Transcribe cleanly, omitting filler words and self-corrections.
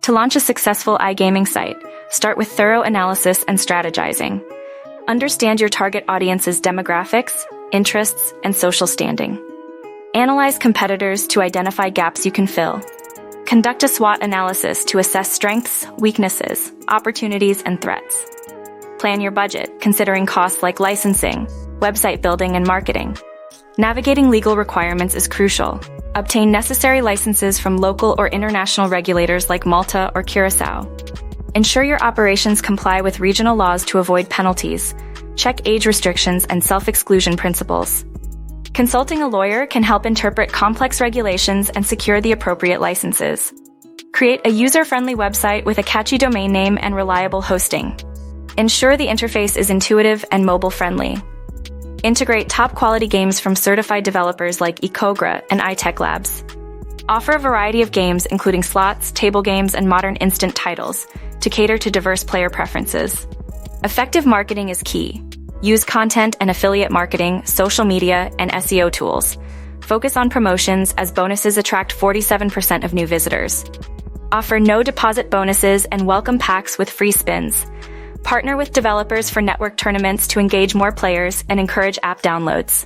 To launch a successful iGaming site, start with thorough analysis and strategizing. Understand your target audience's demographics, interests, and social standing. Analyze competitors to identify gaps you can fill. Conduct a SWOT analysis to assess strengths, weaknesses, opportunities, and threats. Plan your budget, considering costs like licensing, website building, and marketing. Navigating legal requirements is crucial. Obtain necessary licenses from local or international regulators like Malta or Curacao. Ensure your operations comply with regional laws to avoid penalties. Check age restrictions and self-exclusion principles. Consulting a lawyer can help interpret complex regulations and secure the appropriate licenses. Create a user-friendly website with a catchy domain name and reliable hosting. Ensure the interface is intuitive and mobile-friendly. Integrate top-quality games from certified developers like Ecogra and iTech Labs. Offer a variety of games including slots, table games, and modern instant titles to cater to diverse player preferences. Effective marketing is key. Use content and affiliate marketing, social media, and SEO tools. Focus on promotions as bonuses attract 47% of new visitors. Offer no deposit bonuses and welcome packs with free spins. Partner with developers for network tournaments to engage more players and encourage app downloads.